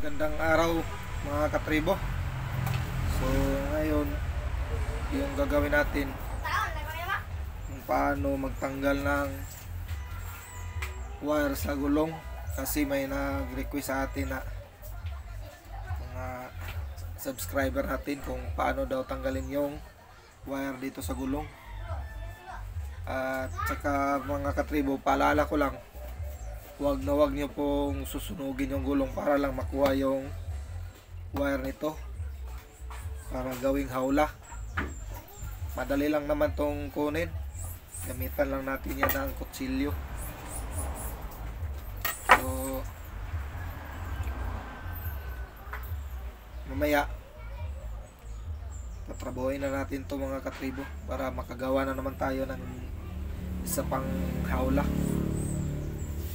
Magandang araw mga katribo. So ngayon yung gagawin natin kung paano magtanggal ng wire sa gulong, kasi may nag-request sa atin na mga subscriber natin kung paano daw tanggalin yung wire dito sa gulong. At saka mga katribo, paalala ko lang, wag nyo pong susunugin yung gulong para lang makuha yung wire nito para gawing hawla. Madali lang naman tong kunin, gamitan lang natin yan ng kutsilyo. So mamaya tatrabuhin na natin to mga katribo para makagawa na naman tayo ng isa pang hawla.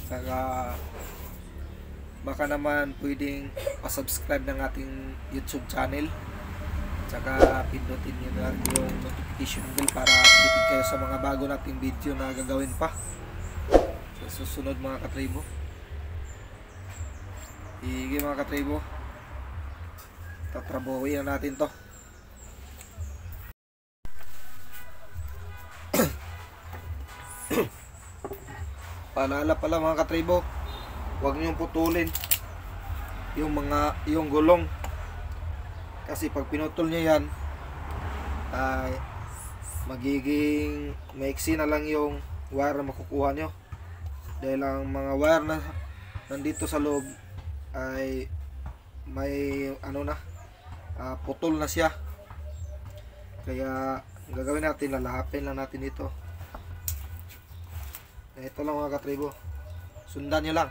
Saka baka naman pwedeng pa-subscribe ng ating YouTube channel, saka pindutin nyo na yung notification bell para updated kayo sa mga bago nating video na gagawin pa sa susunod mga katribo. Sige mga katribo, tatrabuhin na natin to. Paalala pala mga katribo, huwag niyong putulin yung gulong, kasi pag pinutol niyo yan ay magiging maiksi na lang yung wire na makukuha nyo, dahil ang mga wire na nandito sa loob ay may putol na siya. Kaya gagawin natin, lalahapin lang natin ito. Ito lang mga katribo, sundan nyo lang.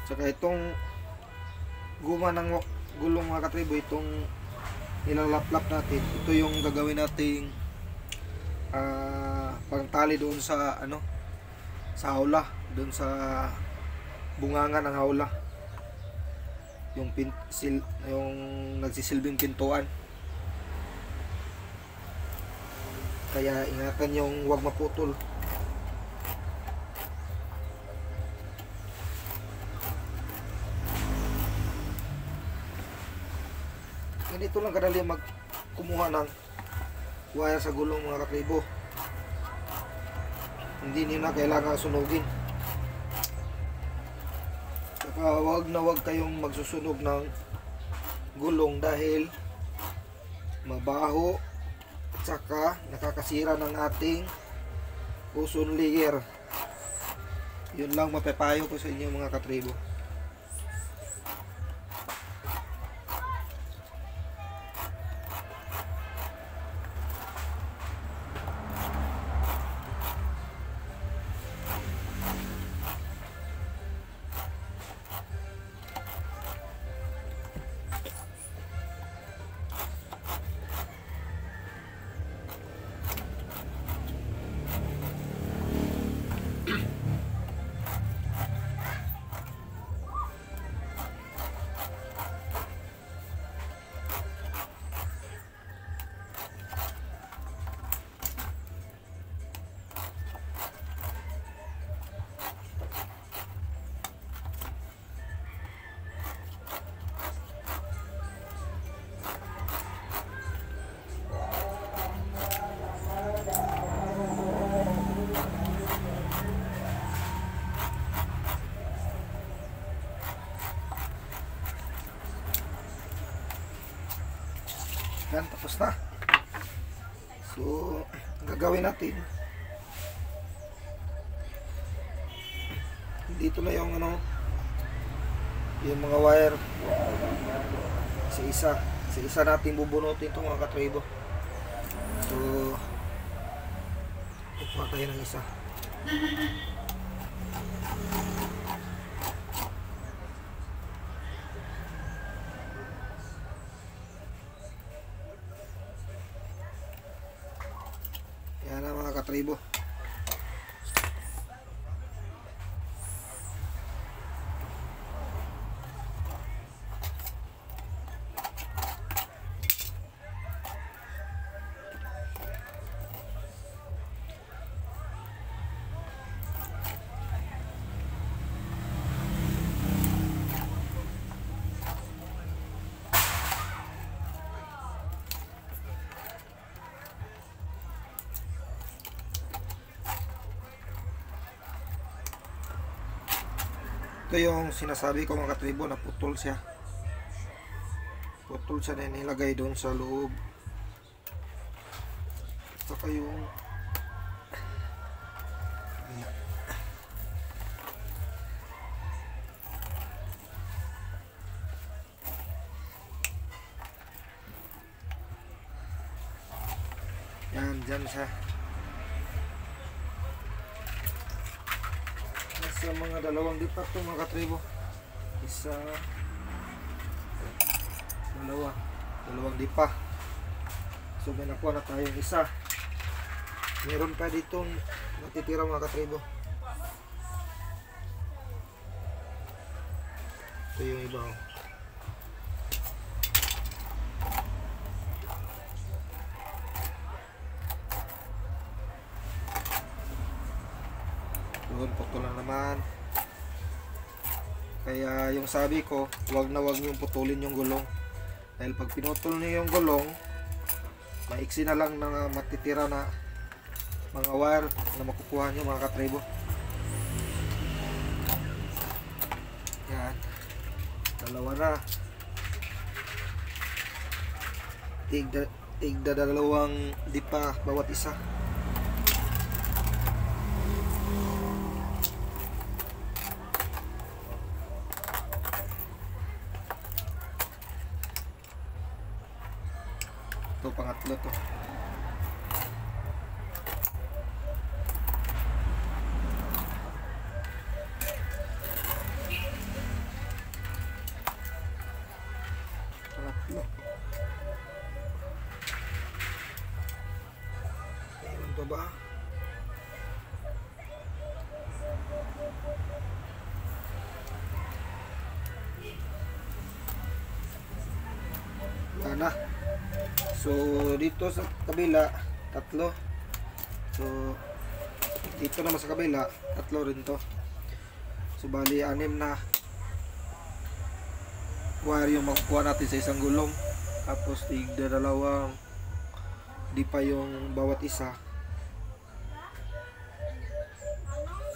Saka itong guma ng gulong mga katribo, itong ilalaplap natin, ito yung gagawin nating pangtali doon sa sa hawla, doon sa bunganga ng hawla, yung nagsisilbing pintuan. Kaya ingatan yung huwag maputol. Ganito lang kadali kumuha ng wire sa gulong mga katribo. Hindi niyo na kailangan sunugin. Saka wag kayong magsusunog ng gulong dahil mabaho at saka nakakasira ng ating ozone layer. Yun lang mapapayo ko sa inyo mga katribo. Yan, tapos na. So ang gagawin natin, dito na yung yung mga wire, isa natin bubunutin ito mga katribo. So kukuha tayo ng isa. katribo. Ito yung sinasabi ko mga katribo na putol siya. Putol siya na nilagay doon sa loob. Saka yung yan, dyan siya. Sa mga dalawang dipa to mga katribo. Isa, dalawang dipa. So may nakuha na tayong isa. Meron pa dito natitira mga katribo. Ito yung iba. Doon putol na naman. Kaya yung sabi ko, wag niyong putulin yung gulong. Dahil pag pinutol niyo yung gulong, maiksi na lang na matitira na mga wire na makukuha niyo mga katribo. Yan. Dalawa na. Tigda dalawang dipa bawat isa. Ito pangatlo to. Pangatlo. Ayun to ba? Wala na. So dito sa kabila tatlo. So dito naman sa kabila tatlo rin to. So bali 6 na wire yung makukuha natin sa isang gulong. Tapos tigda dalawang di pa yung bawat isa.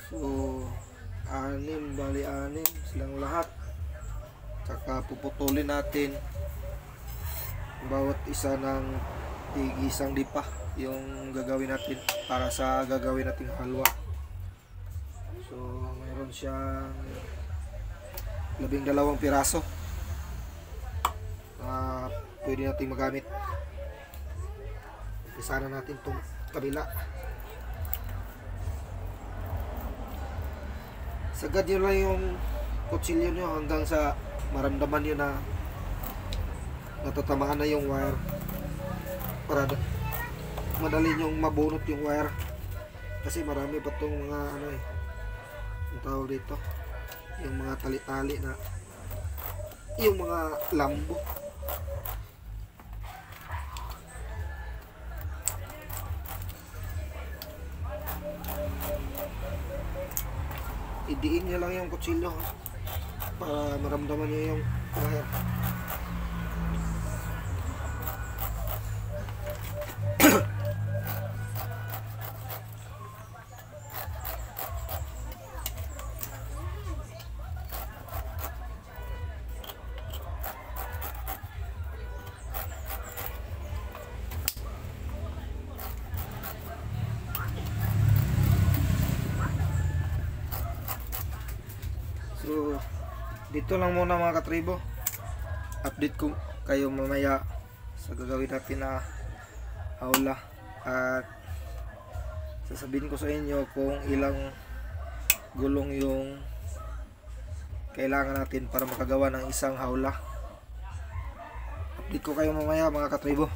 So 6, bali 6 silang lahat. Tsaka puputulin natin bawat isa ng isang dipa yung gagawin natin para sa gagawin nating halwa. So mayroon siyang 12 piraso na pwede nating magamit. Umpisa na natin itong kabila. Sagad nyo lang yung kutsilyo nyo hanggang sa maramdaman nyo na natatamaan na yung wire para madali nyong mabunot yung wire kasi marami pa itong mga ang tawag dito, yung mga tali-tali na yung mga lambo. Idiin nyo lang yung kutsilyo para maramdaman nyo yung wire. So dito lang muna mga katribo. Update ko kayo mamaya sa gagawin natin na aula at sasabihin ko sa inyo kung ilang gulong yung kailangan natin para makagawa ng isang hawla. Update ko kayo mamaya mga katribo.